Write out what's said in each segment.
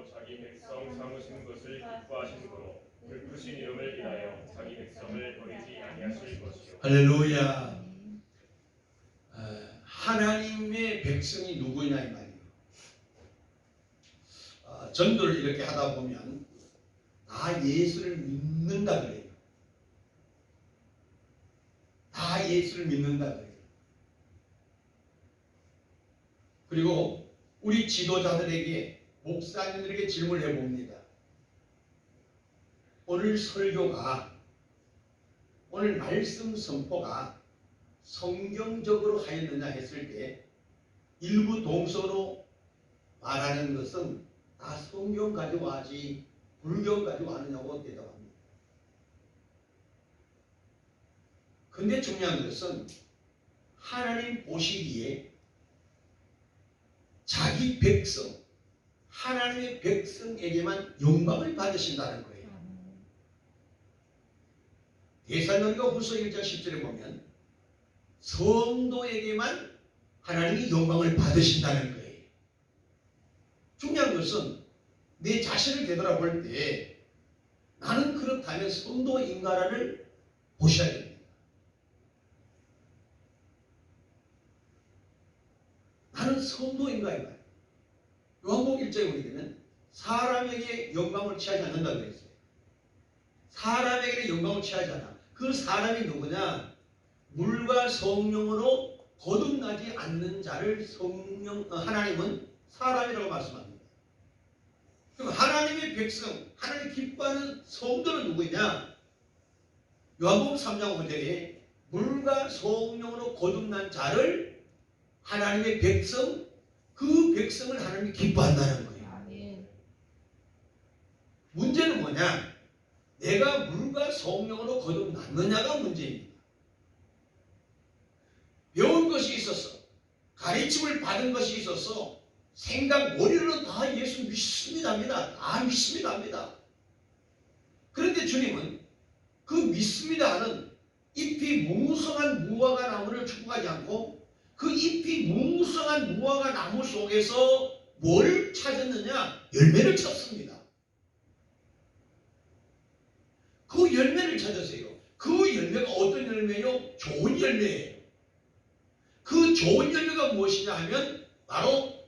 영광으로 자기 백성 삼으신 것을 기뻐하심으로 그 크신 이름을 인하여 자기 백성을 버리지 아니하실 것이요. 할렐루야. 하나님의 백성이 누구냐 이 말이에요. 전도를 이렇게 하다 보면 다 예수를 믿는다 그래요. 다 예수를 믿는다 그래요. 그리고 우리 지도자들에게, 목사님들에게 질문을 해봅니다. 오늘 설교가, 오늘 말씀 선포가 성경적으로 하였느냐 했을 때 일부 동서로 말하는 것은 다 성경 가지고 하지 불경 가지고 하느냐고 대답합니다. 근데 중요한 것은 하나님 보시기에 자기 백성, 하나님의 백성에게만 영광을 받으신다는 거예요. 데살로니가 후서 1장 10절에 보면 성도에게만 하나님이 영광을 받으신다는 거예요. 중요한 것은 내 자신을 되돌아볼 때 나는 그렇다면 성도인가를 보셔야 됩니다. 나는 성도인가 이거예요. 요한복음 1장에 보게 되면 사람에게 영광을 취하지 않는다고 그랬어요. 사람에게는 영광을 취하지 않아. 그 사람이 누구냐? 물과 성령으로 거듭나지 않는 자를 하나님은 사람이라고 말씀합니다. 그럼 하나님의 백성, 하나님 기뻐하는 성도는 누구냐? 요한복음 3장 5절에 물과 성령으로 거듭난 자를 하나님의 백성, 그 백성을 하나님이 기뻐한다는 거예요. 문제는 뭐냐? 내가 물과 성령으로 거듭났느냐가 문제입니다. 배운 것이 있었어. 가르침을 받은 것이 있어서 생각 머리로는 다 예수 믿습니다입니다. 다 믿습니다입니다. 그런데 주님은 그 믿습니다는 잎이 뭉성한 무화과 나무를 축복하지 않고 그 잎이 뭉성한 무화과 나무 속에서 뭘 찾았느냐? 열매를 찾습니다. 그 열매를 찾으세요. 그 열매가 어떤 열매요? 좋은 열매예요. 그 좋은 열매가 무엇이냐 하면 바로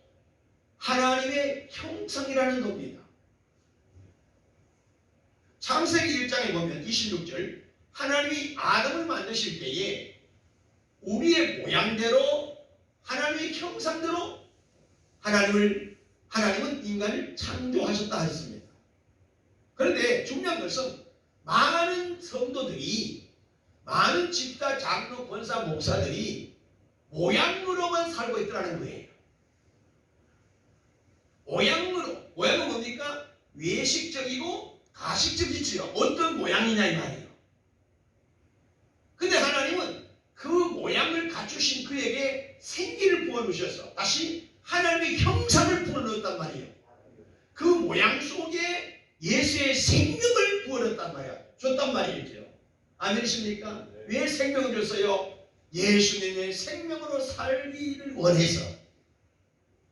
하나님의 형상이라는 겁니다. 창세기 1장에 보면 26절 하나님이 아담을 만드실 때에 우리의 모양대로 하나님의 형상대로 하나님은 인간을 창조하셨다 하셨습니다. 그런데 중요한 것은 많은 성도들이, 많은 집사, 장로, 권사, 목사들이 모양으로만 살고 있더라는 거예요. 모양은 뭡니까? 외식적이고 가식적이지요. 어떤 모양이냐 이 말이에요. 근데 하나님은 그 모양을 갖추신 그에게 생기를 부어주셔서 다시 하나님의 형상을 부어넣었단 말이에요. 그 모양 속에 예수의 생명을 부어넣었단 말이에요. 줬단 말이죠. 아멘이십니까? 왜 생명을 줬어요? 예수님의 생명으로 살기를 원해서.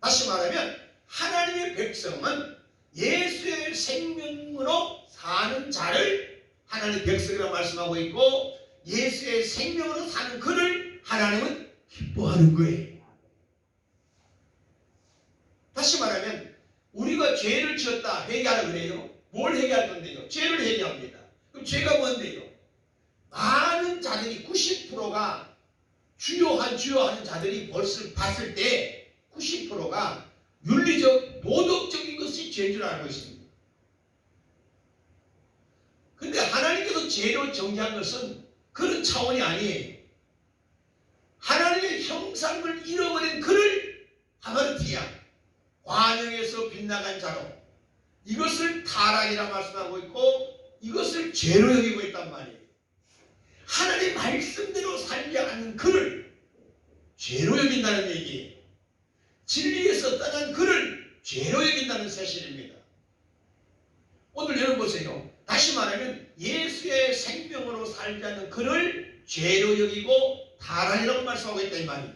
다시 말하면 하나님의 백성은 예수의 생명으로 사는 자를 하나님의 백성이라고 말씀하고 있고 예수의 생명으로 사는 그를 하나님은 기뻐하는 거예요. 다시 말하면 우리가 죄를 지었다 회개하라 그래요. 뭘 회개할 건데요? 죄를 회개합니다. 그럼 죄가 뭔데요? 많은 자들이 90%가 주요하는 자들이 벌써 봤을 때 90%가 윤리적, 도덕적인 것이 죄인 줄 알고 있습니다. 그런데 하나님께서 죄로 정죄한 것은 그런 차원이 아니에요. 하나님의 형상을 잃어버린 그를 하마르티아, 관영에서 빗나간 자로 이것을 타락이라 말씀하고 있고 이것을 죄로 여기고 있단 말이에요. 하나님 말씀대로 살지 않는 그를 죄로 여긴다는 얘기예요. 진리에서 떠난 그를 죄로 여긴다는 사실입니다. 오늘 여러분 보세요. 다시 말하면 예수의 생명으로 살지 않는 그를 죄로 여기고 타락이라고 말씀하고 있다 이 말이에요.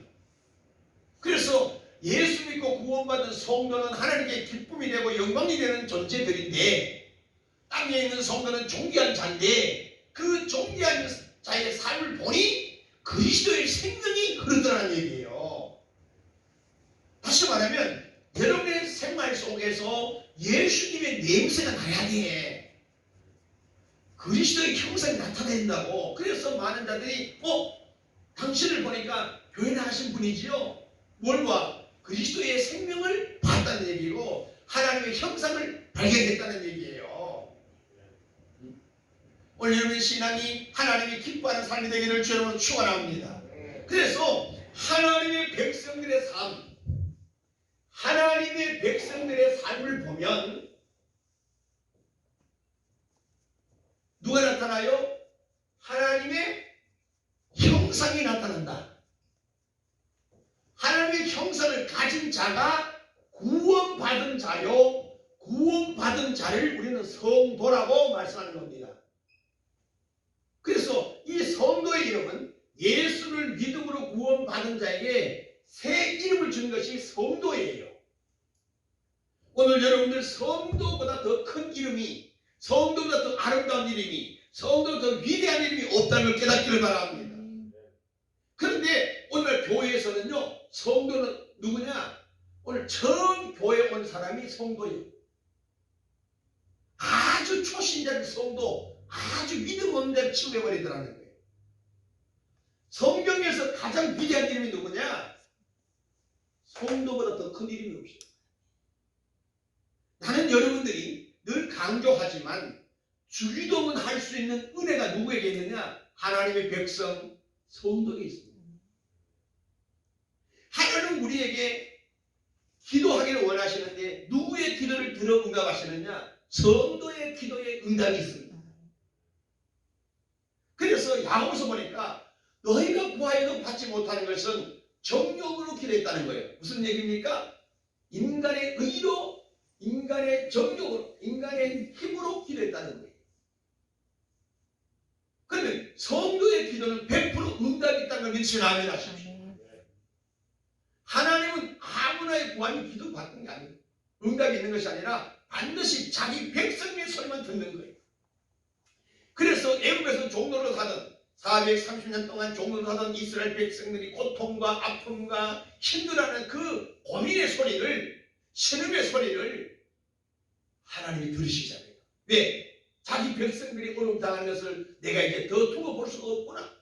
그래서 예수 믿고 구원받은 성도는 하나님께 기쁨이 되고 영광이 되는 존재들인데, 땅에 있는 성도는 존귀한 자인데, 그 존귀한 자의 삶을 보니 그리스도의 생명이 흐르더라는 얘기예요. 다시 말하면 여러분의 생활 속에서 예수님의 냄새가 나야 돼. 그리스도의 형상이 나타나야 된다고. 그래서 많은 자들이 당신을 보니까 교회 나가신 분이지요. 뭘 봐? 그리스도의 생명을 봤다는 얘기고 하나님의 형상을 발견했다는 얘기예요. 오늘 여러분의 신앙이 하나님이 기뻐하는 삶이 되기를 주님으로 축원합니다. 그래서 하나님의 백성들의 삶, 하나님의 백성들의 삶을 보면 누가 나타나요? 하나님의 형상이 나타난다. 하나님의 형상을 가진 자가 구원받은 자요, 구원받은 자를 우리는 성도라고 말씀하는 겁니다. 그래서 이 성도의 이름은 예수를 믿음으로 구원받은 자에게 새 이름을 주는 것이 성도예요. 오늘 여러분들 성도보다 더 큰 이름이, 성도보다 더 아름다운 이름이, 성도보다 더 위대한 이름이 없다는 걸 깨닫기를 바랍니다. 그런데 오늘 교회에서는요, 성도는 누구냐? 오늘 처음 교회 온 사람이 성도예요. 아주 초신자의 성도, 아주 믿음 없는 자를 치부해버리더라는 거예요. 성경에서 가장 위대한 이름이 누구냐? 성도보다 더 큰 이름이 없어요. 나는 여러분들이 늘 강조하지만 주기도문 할 수 있는 은혜가 누구에게 있느냐? 하나님의 백성, 성도에게 있습니다. 하나님은 우리에게 기도하기를 원하시는데 누구의 기도를 들어 응답하시느냐? 성도의 기도에 응답이 있습니다. 그래서 야고보서 보니까 너희가 구하여도 받지 못하는 것은 정욕으로 기도했다는 거예요. 무슨 얘기입니까? 인간의 의로, 인간의 정욕으로, 인간의 힘으로 기도했다는 거예요. 그러면 성도의 기도는 100% 응답이 있다는 걸 믿으시면 아멘 하십시오. 하나님은 아무나의 구하면 기도 받는 게 아니에요. 응답이 있는 것이 아니라 반드시 자기 백성의 소리만 듣는 거예요. 그래서 애굽에서 종로로 사던 430년 동안 종로로 사던 이스라엘 백성들이 고통과 아픔과 힘들어하는 그 고민의 소리를, 신음의 소리를 하나님이 들으시잖아요. 왜? 자기 백성들이 어려움당하는 것을 내가 이제 더 두고 볼 수가 없구나.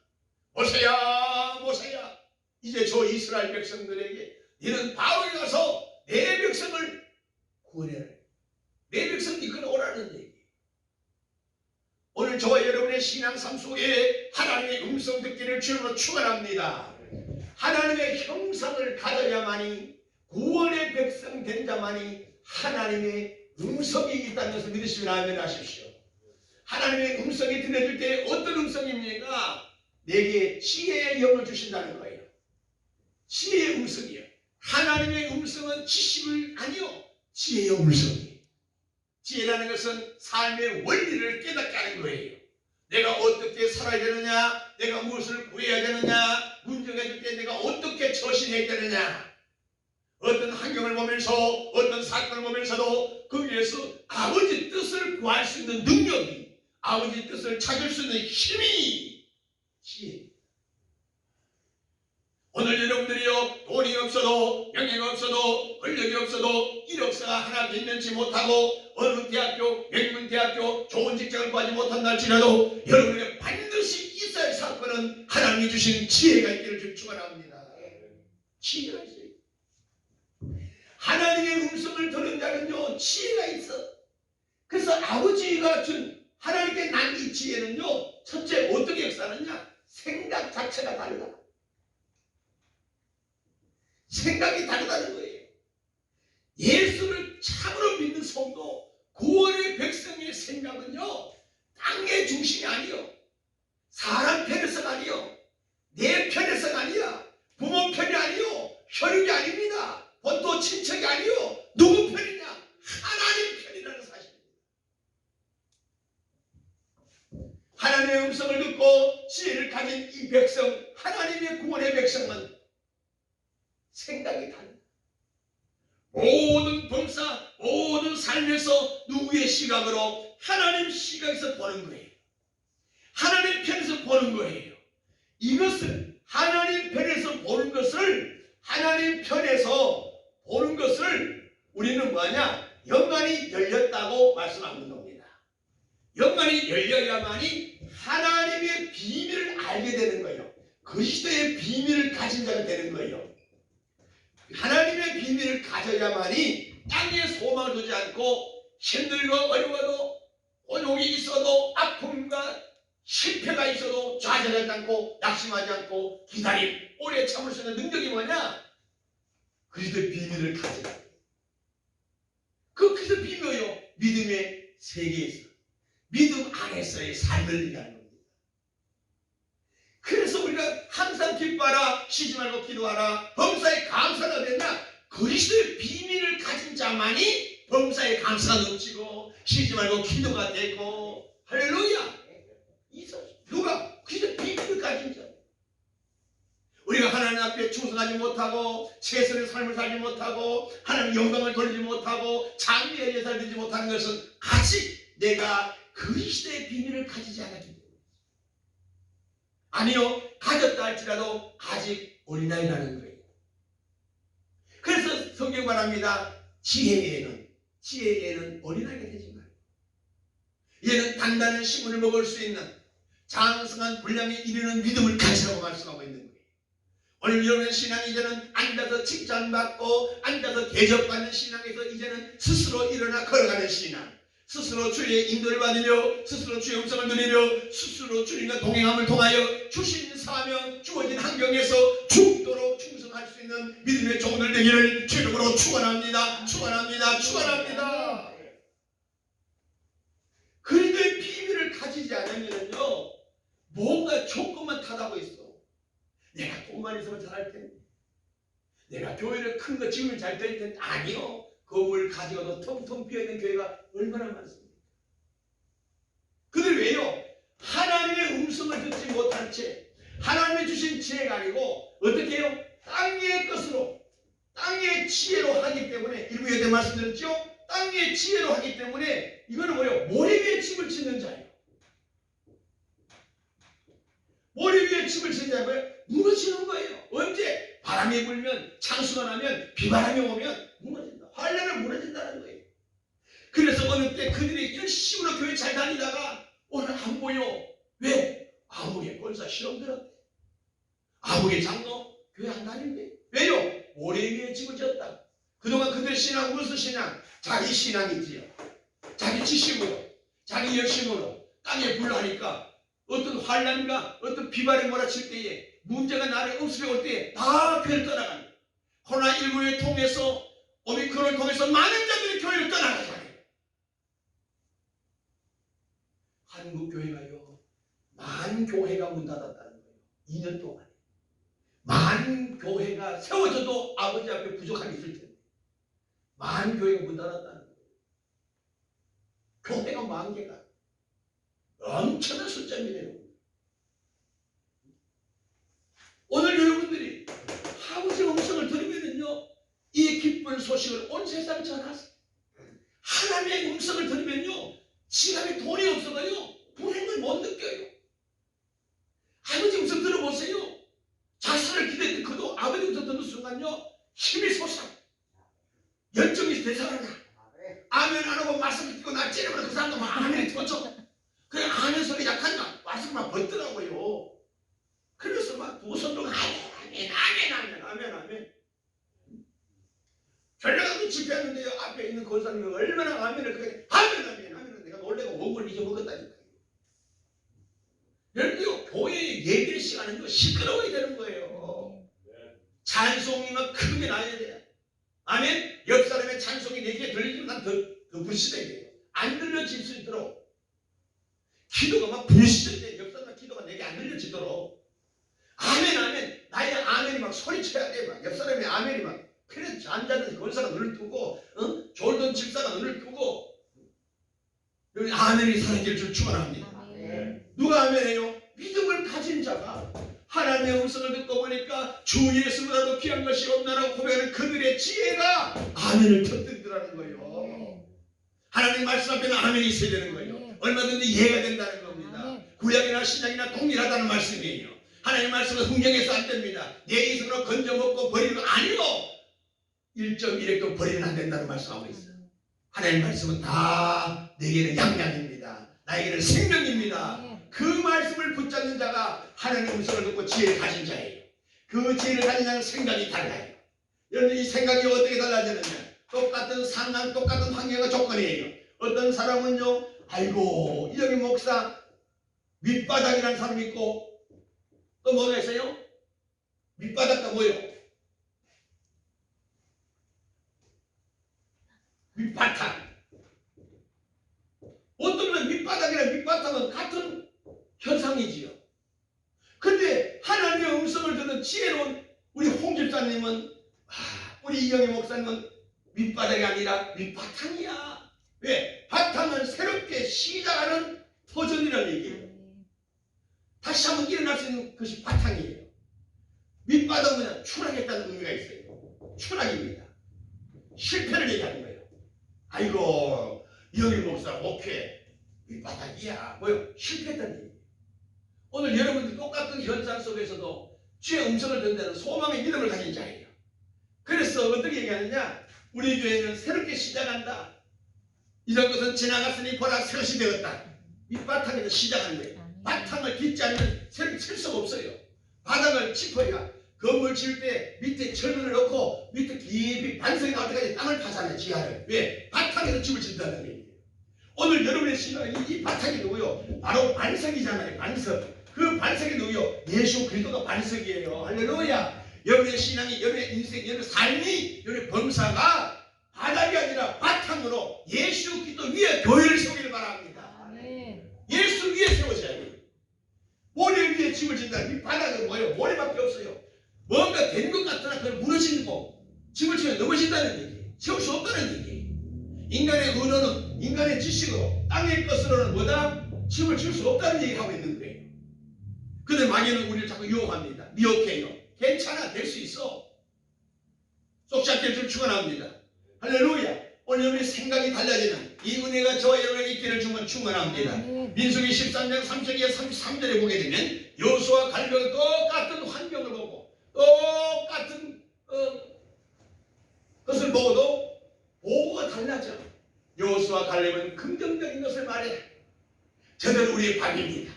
모세야, 모세야, 이제 저 이스라엘 백성들에게 너는 바로에 가서 내 백성을 구원해라. 내 백성 이끌어 오라는 얘기. 오늘 저와 여러분의 신앙 삶 속에 하나님의 음성 듣기를 주님으로 축원합니다. 하나님의 형상을 가져야만이, 구원의 백성 된 자만이 하나님의 음성이 있다는 것을 믿으시면 아멘 하십시오. 하나님의 음성이 들려줄 때 어떤 음성입니까? 내게 지혜의 영을 주신다는 거예요. 지혜의 음성이요. 하나님의 음성은 지식을 아니요, 지혜의 음성이에요. 지혜라는 것은 삶의 원리를 깨닫게 하는 거예요. 내가 어떻게 살아야 되느냐, 내가 무엇을 구해야 되느냐, 문제가 있을 때 내가 어떻게 처신해야 되느냐, 어떤 환경을 보면서, 어떤 사건을 보면서도 그 위에서 아버지 뜻을 구할 수 있는 능력이, 아버지 뜻을 찾을 수 있는 힘이 지혜. 오늘 여러분들이요, 돈이 없어도, 명예가 없어도, 권력이 없어도, 이력서가 하나 있는지 못하고 어느 대학교, 명문대학교 좋은 직장을 구하지 못한다 할지라도 여러분에게 반드시 있어야 할 사건은 하나님이 주신 지혜가 있기를 축원합니다. 지혜가 있어요. 하나님의 음성을 들은 자는요, 지혜가 있어. 그래서 아버지가 준 하나님께 난 이 지혜는요, 첫째 어떻게 역사하느냐? 생각 자체가 달라. 생각이 다르다는 거예요. 예수를 참으로 믿는 성도, 구원의 백성의 생각은요, 땅의 중심이 아니요, 사람 편에서가 아니요, 내 편에서가 아니야, 부모 편이 아니요, 혈육이 아닙니다. 본토 친척이 아니요, 누구 편이냐? 하나님 편이라는 사실입니다. 하나님의 음성을 듣고 지혜를 가진 이 백성, 하나님의 구원의 백성은 생각이 달라. 모든 범사, 모든 삶에서 누구의 시각으로? 하나님 시각에서 보는 거예요. 하나님 편에서 보는 거예요. 이것을 하나님 편에서 보는 것을 우리는 뭐냐? 영안이 열렸다고 말씀하는 겁니다. 영안이 열려야만이 하나님의 비밀을 알게 되는 거예요. 그리스도의 비밀을 가진 자가 되는 거예요. 하나님의 비밀을 가져야만이 땅에 소망을 두지 않고 힘들고 어려워도 곤욕이 있어도 아픔과 실패가 있어도 좌절하지 않고 낙심하지 않고 기다림, 오래 참을 수 있는 능력이 뭐냐? 그리스도의 비밀을 가져야 돼요. 그래서 비밀이요. 믿음의 세계에서, 믿음 안에서의 삶을 얘기하는 겁니다. 그래서 우리가 항상 기뻐하라, 쉬지 말고 기도하라, 범사에 감사가 어딨냐? 그리스도의 비밀을 가진 자만이 범사에 감사가 넘치고 쉬지 말고 기도가 되고, 할렐루야. 누가? 그리스도의 비밀을 가진 자. 우리가 하나님 앞에 충성하지 못하고 최선의 삶을 살지 못하고 하나님 영광을 돌리지 못하고 장래의 예산을 드리지 못하는 것은 아직 내가 그리스도의 비밀을 가지지 않았기 때문에. 아니요, 가졌다 할지라도 아직 어린아이라는 거예요. 그래서 성경 말합니다. 지혜에는 어린아이가 되지 말고 얘는 단단한 식물을 먹을 수 있는 장성한 분량에 이르는 믿음을 가지라고 말씀하고 있는 거예요. 오늘 여러분의 신앙이 이제는 앉아서 칭찬받고 앉아서 대접받는 신앙에서 이제는 스스로 일어나 걸어가는 신앙, 스스로 주의 인도를 받으려, 스스로 주의 음성을 들으려, 스스로 주님과 동행함을 통하여 주신 사명, 주어진 환경에서 죽도록 충성할 수 있는 믿음의 종들 되기를 주님으로 축원합니다. 축원합니다. 축원합니다. 그리스도의 비밀을 가지지 않으면요, 뭔가 조건만 타다고 있어. 내가 돈만 있으면 잘할 텐데, 내가 교회를 큰 거 지으면 잘 될 텐데. 아니요, 건물 가지고도 텅텅 비어있는 교회가 얼마나 많습니까? 근데 왜요? 하나님의 음성을 듣지 못한 채 하나님이 주신 지혜가 아니고 어떻게 해요? 땅의 것으로, 땅의 지혜로 하기 때문에, 일부에 대해 말씀드렸죠? 땅의 지혜로 하기 때문에 이거는 뭐예요? 모래 위에 집을 짓는 자예요. 모래 위에 집을 짓는 자예요. 무너지는 거예요. 언제? 바람이 불면, 창수가 나면, 비바람이 오면 무너진다. 환란은 무너진다는 거예요. 그래서 어느 때 그들이 열심으로 교회 잘 다니다가 오늘 안 보여. 왜? 아무개 권사 시험 들었대. 아무개 장로 교회 안 다닌대. 왜요? 모래 위에 집을 지었다. 그동안 그들의 신앙, 무슨 신앙? 자기 신앙이지요. 자기 지식으로, 자기 열심으로 땅에 불나니까 어떤 환란과 어떤 비바람이 몰아칠 때에, 문제가 나를 읍습에 올 때에 다 교회를 떠나가는 거예요. 코로나19를 통해서, 오미크론을 통해서 많은 자들이 교회를 떠나가잖아요. 한국 교회가요, 만 교회가 문 닫았다는 거예요. 2년 동안에. 만 교회가 세워져도 아버지 앞에 부족함이 있을 텐데 만 교회가 문 닫았다는 거예요. 교회가 만 개가 엄청난 숫자입니다. 오늘 여러분들이 아버지의 음성을 들으면요, 이 기쁜 소식을 온 세상에 전하세요. 하나님의 음성을 들으면요, 지갑에 돈이 없어도요 불행을 못 느껴요. 아버지 음성 들어보세요. 자살을 기대했던 그도 아버지 음성 듣는 순간요, 힘이 솟아, 열정이 되살아나. 아멘 안 하고 말씀을 듣고 나 찌르면 그 사람도 막 아멘이 터져. 그래, 아멘 소리 약하니까 말씀을 막 벗더라고요. 그래서 막 두 손 들고 아멘. 전략도 집회하는데요, 앞에 있는 권사님이 얼마나 아멘을 그래, 아멘. 내가 놀래고 원고를 잊어먹었다니까요. 여러분요, 교회의 예배 시간은요, 시끄러워야 되는 거예요. 찬송이 막 크게 나야 돼요. 아멘. 옆 사람의 찬송이 내게 들리지만 난 더 불시대게요. 안 들려질 수 있도록 기도가 막 불시대. 옆 사람의 기도가 내게 안 들려지도록 아멘. 나의 아멘이 막 소리쳐야 돼. 막 옆 사람의 아멘이 막. 그래, 앉아있는 권사가 눈을 뜨고, 졸던 집사가 눈을 뜨고, 여기 아멘이 사라질 줄 축원합니다. 누가 아멘해요? 믿음을 가진 자가 하나님의 음성을 듣고 보니까 주 예수보다도 귀한 것이 없나라고 고백하는 그들의 지혜가 아멘을 터뜨리더라는 거예요. 하나님 말씀 앞에는 아멘이 있어야 되는 거예요. 얼마든지 이해가 된다는 겁니다. 구약이나 신약이나 동일하다는 말씀이에요. 하나님 말씀은 흥정해서 안 됩니다. 내 이성으로 건져 먹고 버리는 거 아니고 1.1획도 버리면 안 된다는 말씀하고 있어요. 하나님 말씀은 다 내게는 양양입니다. 나에게는 생명입니다. 그 말씀을 붙잡는 자가 하나님의 음성을 듣고 지혜를 가진 자예요. 그 지혜를 가진 자는 생각이 달라요. 여러분 이 생각이 어떻게 달라지느냐? 똑같은 상황, 똑같은 환경과 조건이에요. 어떤 사람은요, 아이고 이정희 목사 밑바닥이라는 사람이 있고 또 뭐가 있어요? 밑바닥과 뭐예요? 밑바탕. 어떤 면 밑바닥이랑 밑바탕은 같은 현상이지요. 근데 하나님의 음성을 듣는 지혜로운 우리 홍 집사님은 우리 이영희 목사님은 밑바닥이 아니라 밑바탕이야. 왜? 바탕은 새롭게 시작하는 터전이라는 얘기예요. 다시 한번 일어날 수 있는 것이 바탕이에요. 밑바닥은 그냥 추락했다는 의미가 있어요. 추락입니다. 실패를 얘기하는 거예요. 아이고 이영희 목사 오케이 밑바닥이야. 뭐요? 실패했다는 얘기예요. 오늘 여러분들 똑같은 현상 속에서도 주의 음성을 듣는 소망의 믿음을 가진 자예요. 그래서 어떻게 얘기하느냐? 우리 교회는 새롭게 시작한다. 이런 것은 지나갔으니 보라 새것이 되었다. 밑바탕에서 시작하는 거예요. 바탕을 딛지 않으면 새롭게 칠 수가 없어요. 바닥을 짚어야 건물 지을 때 밑에 철문을 넣고 밑에 깊이 반석이 나올 때까지 땅을 파잖아요. 지하를. 왜? 바탕에서 집을 짓는다는 얘기예요. 오늘 여러분의 신앙은 이 바탕이 누구요? 바로 반석이잖아요. 반석. 그 반석이 누구요? 예수 그리스도가 반석이에요. 할렐루야. 여러분의 신앙이, 여러분의 인생, 여러분의 삶이, 여러분의 범사가 바닥이 아니라 바탕으로 예수 그리스도 위에 교회를 세우기를 바랍니다. 예수 위에 세우셔야 돼요. 모래 위에 집을 짓는다. 이 바닥은 뭐예요? 모래밖에 없어요. 뭔가 된 것 같으나 그걸 무너지는 거. 집을 지면 넘어진다는 얘기예요. 세울 수 없다는 얘기예요. 인간의 언어는, 인간의 지식으로, 땅의 것으로는 뭐다? 집을 지을 수 없다는 얘기를 하고 있는 거예요. 근데 마귀는 우리를 자꾸 유혹합니다. 미혹해요. 괜찮아, 될 수 있어. 속지 않게 좀 축원합니다. 할렐루야. 오늘 여러분의 생각이 달라지는 이 은혜가 저와 여러분에게 있기를 주면 축원합니다. 민수기 13장 3절에 33절에 보게 되면 여호수아와 갈렙은 똑같은 환경을 보고 똑같은 것을 보고도 보고가 달라져. 여호수아와 갈렙은 긍정적인 것을 말해. 저는 우리의 밥입니다.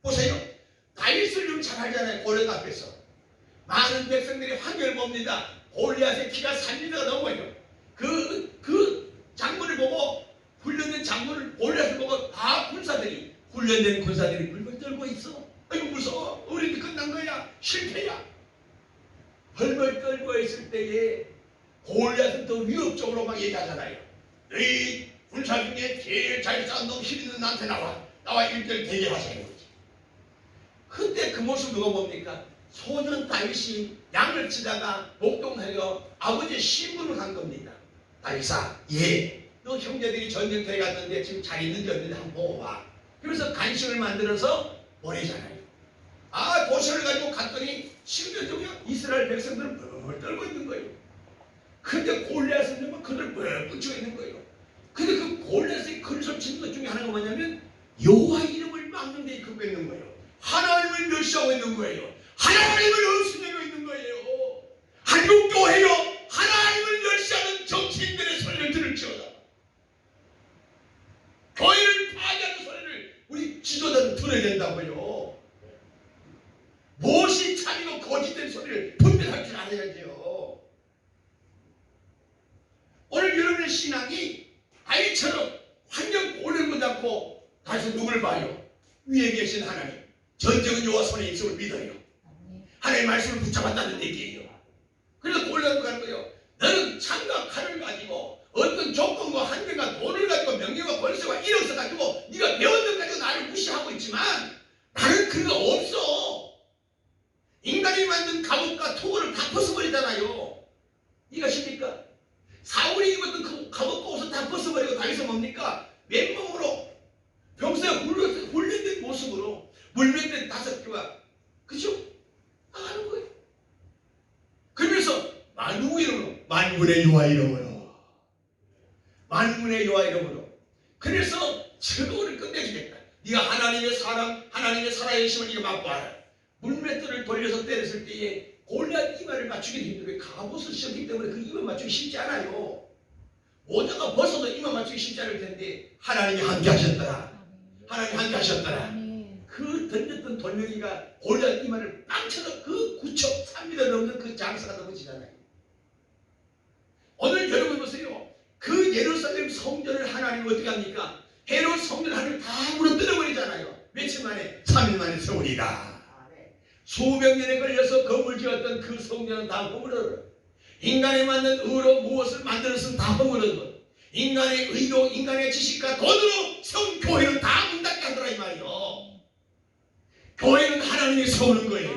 보세요. 다윗을 좀 잘 알잖아요. 골리앗 앞에서 많은 백성들이 환경을 봅니다. 골리앗의 키가 3m가 넘어요. 그 장군을 보고, 훈련된 장군을, 골리앗을 보고 다 군사들이, 훈련된 군사들이 불을 떨고 있어. 아이고 무서워. 우리는 끝난 거야. 실패야. 벌벌 떨고 있을 때에 골리앗은 더 위협적으로 막 얘기하잖아요. 너희 군사 중에 제일 잘 싸운 놈 힘 있는 나한테 나와 1대1 대결하자는 거지. 근데 그 모습 누가 봅니까? 소년 다윗이 양을 치다가 목동하여 아버지의 신분을 간 겁니다. 다윗아, 예, 너 형제들이 전쟁터에 갔는데 지금 잘 있는지 없는지 한번 보고 와. 그래서 간식을 만들어서 보내잖아요. 도시를 가지고 갔더니 심지어 이스라엘 백성들은 뻘 떨고 있는 거예요. 근데 골리앗은 막 그들 뻘 붙이고 있는 거예요. 근데 그 골리앗의 큰소리 치는 것 중에 하나가 뭐냐면 여호와 이름을 막는 데 그거 있는 거예요. 하나님을 멸시하고 있는 거예요. 하나님을 없애고 있는 거예요. 한국교회요, 하나님을 멸시하는 정치인들의 소리를 들을지어다. 교회를 파괴하는 소리를 우리 지도자는 들어야 된다고요. 무엇이 참이고 거짓된 소리를 분별할 줄 알아야죠. 오늘 여러분의 신앙이 다윗처럼 환경 고를 보지 않고 다시 누굴 봐요? 위에 계신 하나님. 전쟁은 여호와 손에 있음을 믿어요. 하나님의 말씀을 붙잡았다는 얘기예요. 그래서 골리앗을 가는 거예요. 너는 창과 칼을 가지고 어떤 조건과 환경과 돈을 가지고 명예와 권세와 이력서 가지고 네가 배운 것 가지고 나를 무시하고 있지만 나는 그거 없어. 인간이 만든 갑옷과 토구를 다 벗어버리잖아요. 이것입니까? 사울이 입었던 그 갑옷과 옷을 다 벗어버리고 다윗은 뭡니까? 맨몸으로 평소에 훈련된 모습으로 물면된 5개와, 그죠? 만군의 여호와 이름으로. 만군의 여호와 이름으로. 그래서 최고를 끝내주겠다. 네가 하나님의 사람, 하나님의 살아계심을 네가 맛보아라. 물맷돌을 돌려서 때렸을 때에 골리앗 이마를 맞추기도 힘들고 갑옷을 씌웠기 때문에 그 이마 맞추기 쉽지 않아요. 모자가 벗어도 이마 맞추기 쉽지 않을 텐데 하나님이 함께 하셨더라. 하나님이 함께 하셨더라. 그 던졌던 돌멩이가 골리앗 이마를 빵 쳐서 그 9초 3m 넘는 그 장사가 넘어지잖아요. 오늘 여러분 보세요. 그 예루살렘 성전을 하나님 어떻게 합니까? 헤롯 성전 하나님 다 무너뜨려버리잖아요. 며칠 만에? 3일 만에 세우리라. 수백 년에 걸려서 건물 지었던 그 성전은 다 허물어요. 인간에 맞는 의로 무엇을 만들었으면 다 허물어요. 인간의 의로, 인간의 지식과 돈으로 세운 교회는 다 문 닫게 하더라 이 말이요. 교회는 하나님이 세우는 거예요.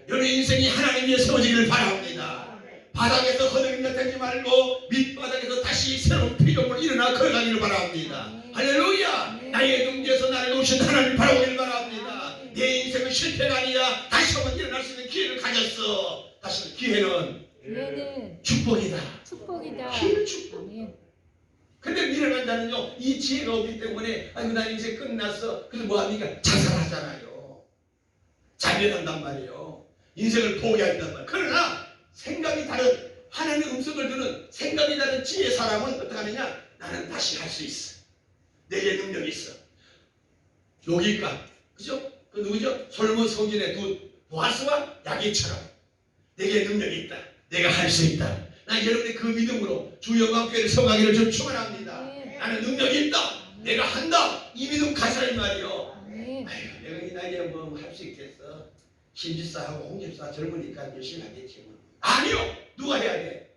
여러분 인생이 하나님 위해 세워지기를 바랍니다. 바닥에서 허덕임자 되지 말고 밑바닥에서 다시 새로운 피조물 일어나 걸어가기를 바랍니다. 할렐루야. 나의 등지에서 나를 놓으신 하나님 바라보기를 바랍니다. 내 인생은 실패가 아니야. 다시 한번 일어날 수 있는 기회를 가졌어. 다시 기회는 축복이다. 기회는 축복. 근데 미련한 자는요 이 지혜가 없기 때문에 아이고 나 이제 끝났어. 그래서 뭐합니까? 자살하잖아요. 자멸한단 말이에요. 인생을 포기한단 말이에요. 그러나 생각이 다른 하나님의 음성을 듣는 생각이 다른 지혜의 사람은 어떻게 하느냐? 나는 다시 할 수 있어. 내게 능력이 있어. 요기가 그죠? 그 누구죠? 솔몬 성전의 두 보아스와 야기처럼 내게 능력이 있다. 내가 할 수 있다. 난 여러분의 그 믿음으로 주 영광교회를 세워가기를 좀 축원합니다. 나는 능력이 있다. 내가 한다. 이 믿음 가져라 이 말이요. 아이고 내가 이 나이에 뭐 할 수 있겠어. 신집사하고 홍집사 젊으니까 열심히 하겠지 뭐. 아니요. 누가 해야 돼?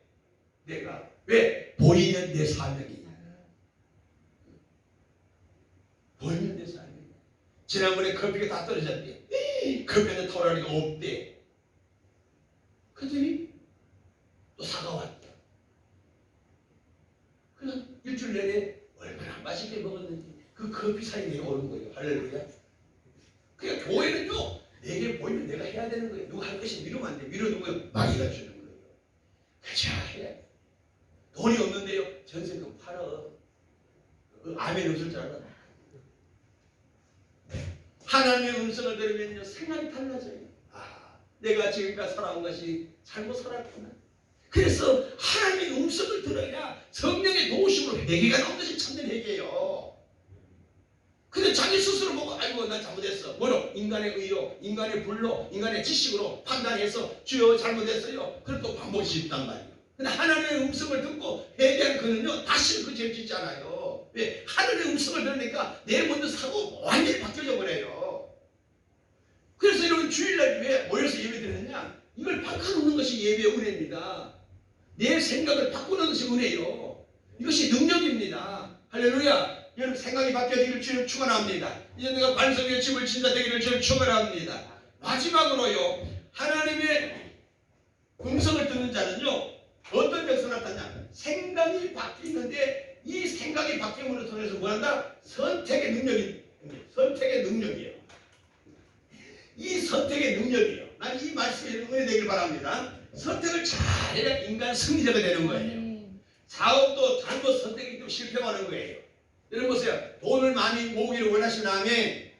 내가. 왜? 보이는 내 사명이야. 보이는 내 사명이야. 지난번에 커피가 다 떨어졌대. 커피는 털어리가 없대. 그랬더니 또 사과 왔다. 그래서 일주일 내내 얼마나 맛있게 먹었는지 그 커피 사이 내가 오는 거예요. 할렐루야. 그러니까 교회는요 내게 보이면 내가 해야 되는 거예요. 누가 할 것이 미루면 안 돼. 미루 누구요? 마귀가 주는 거예요. 그렇죠. 해. 돈이 없는데요. 전세금 팔어. 아멘 웃을 줄 알아. 하나님의 음성을 들으면요 생각이 달라져요. 아, 내가 지금까지 살아온 것이 잘못 살았구나. 그래서 하나님의 음성을 들어야 성령의 도우심으로 회개가 나온 것이 참된 회개예요. 근데 자기 스스로 보고 아이고 나 잘못했어. 뭐로? 인간의 의로, 인간의 불로, 인간의 지식으로 판단해서 주여 잘못했어요. 그걸 또 반복이 쉽단 말이에요. 근데 하나님의 음성을 듣고 회개한 그는요 다시는 그 죄를 짓지 않아요. 왜? 하나님의 음성을 들으니까 내 먼저 사고 완전히 바뀌어져 버려요. 그래서 여러분 주일날 왜 모여서 예배 드느냐? 이걸 바꿔놓는 것이 예배의 은혜입니다. 내 생각을 바꾸는 것이 은혜요. 이것이 능력입니다. 할렐루야. 여러분 생각이 바뀌어지기를 주님 축원합니다. 이제 내가 반석의 집을 진다 되기를 주님 축원합니다. 마지막으로요. 하나님의 음성을 듣는 자는요. 어떤 것을 나타나냐. 생각이 바뀌는데 이 생각이 바뀜으로 통해서 뭐한다? 선택의 능력이 선택의 능력이에요. 이 선택의 능력이에요. 난 이 말씀에 은혜 되길 바랍니다. 선택을 잘해야 인간 승리자가 되는 거예요. 사업도 잘못 선택이 때문에 실패하는 거예요. 여러분 보세요. 돈을 많이 모으기를 원하시는 아멘.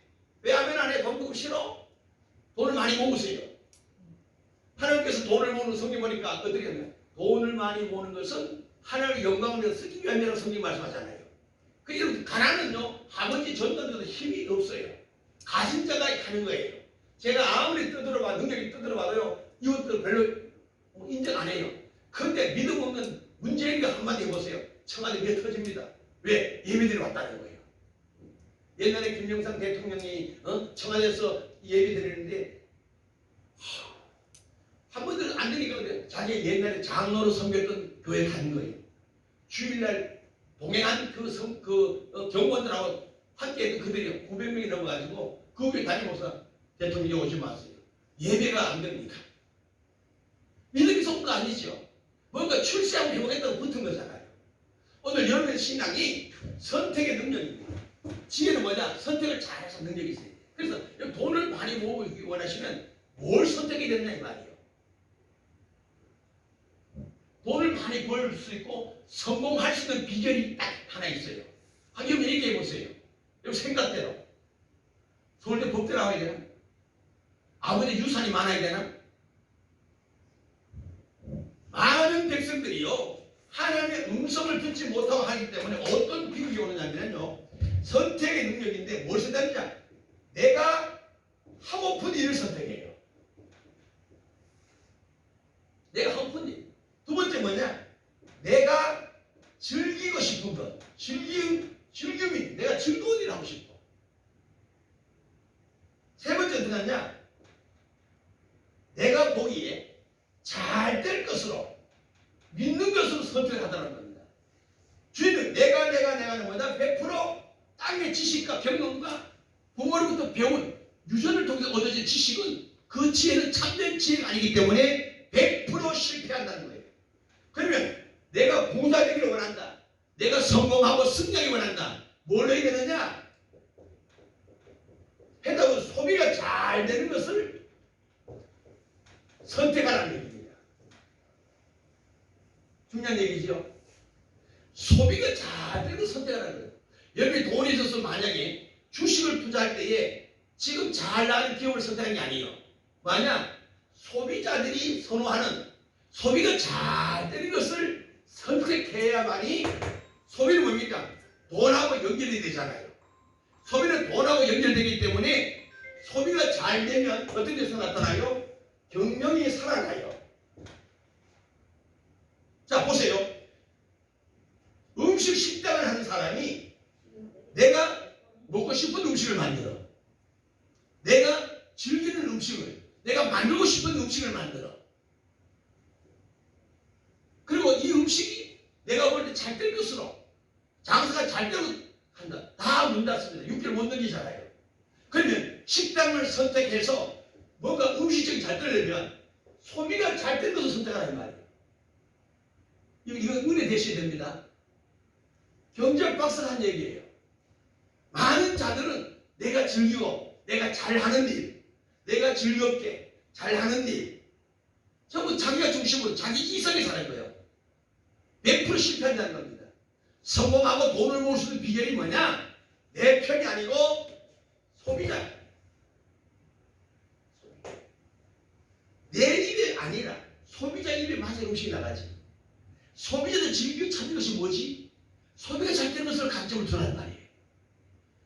왜 아멘 안 해? 돈 모으기 싫어? 돈을 많이 모으세요. 하나님께서 돈을 모으는 성경 보니까 어떻게 하냐? 돈을 많이 모으는 것은 하나님의 영광을 위해서 쓰기 위함이라고 성경 말씀하잖아요. 그러니까 가난은요. 아버지 전도자도 힘이 없어요. 가진 자가 하는 거예요. 제가 아무리 떠들어봐 능력이 떠들어봐도요. 이것도 별로 인정 안 해요. 그런데 믿음 없는 문재인이 한마디 해보세요. 청와대 몇 터집니다. 왜? 예배들이 왔다는 거예요. 옛날에 김영삼 대통령이 청와대에서 예배 드리는데 한 번도 안 되니까 그래. 자기 옛날에 장로로 섬겼던 교회 간 거예요. 주일날 동행한 경호원들하고 함께 했던 그들이 900명이 넘어가지고 그 교회 다니면서 대통령이 오지 마세요. 예배가 안 됩니다. 믿음이 온 거 아니죠. 뭔가 출세하고 회복했다고 붙은 거잖아요. 오늘 여러분의 신앙이 선택의 능력입니다. 지혜는 뭐냐? 선택을 잘해서 능력이 있어요. 그래서 돈을 많이 모으기 원하시면 뭘 선택해야 되느냐 이 말이에요. 돈을 많이 벌 수 있고 성공할 수 있는 비결이 딱 하나 있어요. 한번 얘기해 보세요. 여러분 생각대로 서울대 법대 나와야 되나? 아버지 유산이 많아야 되나? 많은 백성들이요 하나님의 음성을 듣지 못하고 하기 때문에 어떤 비극이 오느냐면요 선택의 능력인데 뭘 선택하느냐? 내가 하고픈 일을 선택해요. 내가 하고픈 일. 두 번째 뭐냐? 내가 즐기고 싶은 것. 즐김이 내가 즐거운 일을 하고 싶어. 세 번째 어떻게 하냐? 내가 보기에 잘 될 것으로 믿는 것으로 선택을 하더라는 겁니다. 주인은 내가는 뭐다? 100% 땅의 지식과 경험과 부모로부터 배운 유전을 통해서 얻어진 지식은 그 지혜는 참된 지혜가 아니기 때문에 100% 실패한다는 거예요. 그러면 내가 부자 되기를 원한다. 내가 성공하고 승리하기 원한다. 뭘 해야 되느냐? 해답은 소비가 잘 되는 것을 선택하라는 얘기입니다. 중요한 얘기죠. 소비가 잘 되는 것을 선택하라는 거예요. 여러분이 돈이 있어서 만약에 주식을 투자할 때에 지금 잘 나가는 기업을 선택하는 게 아니에요. 만약 소비자들이 선호하는 소비가 잘 되는 것을 선택해야만이 소비는 뭡니까? 돈하고 연결이 되잖아요. 소비는 돈하고 연결되기 때문에 소비가 잘 되면 어떤 데서 나타나요? 경영이 살아나요. 자 보세요. 음식 식당을 하는 사람이 내가 먹고 싶은 음식을 만들어. 내가 즐기는 음식을, 내가 만들고 싶은 음식을 만들어. 그리고 이 음식이 내가 볼 때 잘 될 것으로 장사가 잘 되고 한다. 다 문 닫습니다. 6개월 못 넘기잖아요. 그러면 식당을 선택해서 뭔가 음식적이 잘 되려면 소비가 잘 된 것을 선택하라는 말이에요. 이거 은혜 되셔야 됩니다. 경제학 박사가 한 얘기예요. 많은 자들은 내가 즐기고 내가 잘하는 일, 내가 즐겁게 잘하는 일 전부 자기가 중심으로 자기 이성에 사는 거예요. 100% 실패한다는 겁니다. 성공하고 돈을 모을 수 있는 비결이 뭐냐? 내 편이 아니고 소비자. 내 입에 아니라 소비자 입에 맞아 음식이 나가지. 소비자들 즐기고 찾는 것이 뭐지? 소비가 잘 되는 것을 강점을 두라는 말이에요.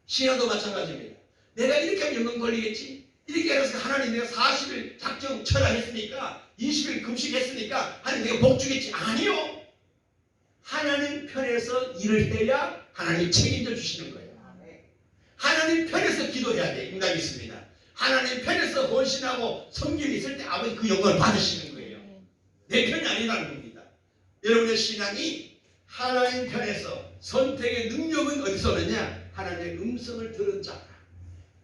신앙도 마찬가지입니다. 내가 이렇게 하면 영광 걸리겠지? 이렇게 해서 하나님 내가 40일 작정 철학했으니까 20일 금식했으니까 하나님 내가 복 주겠지? 아니요. 하나님 편에서 일을 해야 하나님 책임져 주시는 거예요. 하나님 편에서 기도해야 돼. 응답이 있습니다. 하나님 편에서 헌신하고 섬김이 있을 때 아버지 그 영광을 받으시는 거예요. 내 편이 아니라는 겁니다. 여러분의 신앙이 하나님 편에서 선택의 능력은 어디서 오느냐? 하나님의 음성을 들은 자라.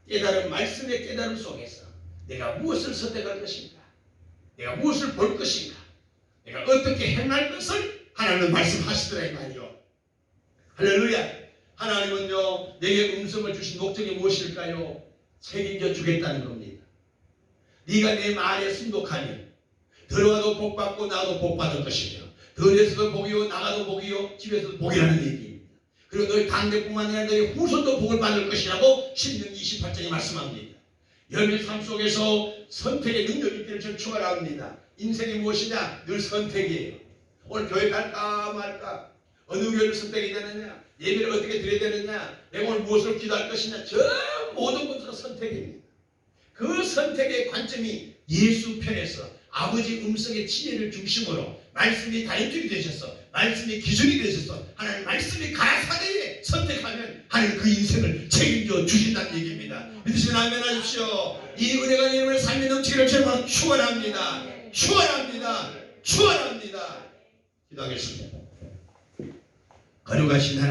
깨달은 말씀의 깨달음 속에서 내가 무엇을 선택할 것인가? 내가 무엇을 볼 것인가? 내가 어떻게 행할 것을 하나님은 말씀하시더라 이 말이요. 할렐루야. 하나님은요 내게 음성을 주신 목적이 무엇일까요? 책임져 주겠다는 겁니다. 네가 내 말에 순독하면 들어가도 복받고 나도 복받을 것이며 들에서도 복이요 나가도 복이요 집에서도 복이라는 얘기입니다. 그리고 너희 당대뿐만 아니라 너희 후손도 복을 받을 것이라고 신명기 28장에 말씀합니다. 여러분의 삶 속에서 선택의 능력이 있기를 저는 축원합니다. 인생이 무엇이냐? 늘 선택이에요. 오늘 교회 갈까 말까? 어느 교회를 선택해야 되느냐? 예배를 어떻게 드려야 되느냐? 내가 오늘 무엇을 기도할 것이냐? 저 모든 것은 선택입니다. 그 선택의 관점이 예수 편에서 아버지 음성의 지혜를 중심으로 말씀이 다인줄이 되셔서 말씀이 기준이 되셔서 하나님 말씀이 가사대에 선택하면 하나님 그 인생을 책임져 주신다는 얘기입니다. 믿으시면 아멘 하십시오. 이 은혜가 여러분의 삶에 넘치기를 저는 축원합니다. 축원합니다. 축원합니다. 기도하겠습니다. 거룩하신 하나님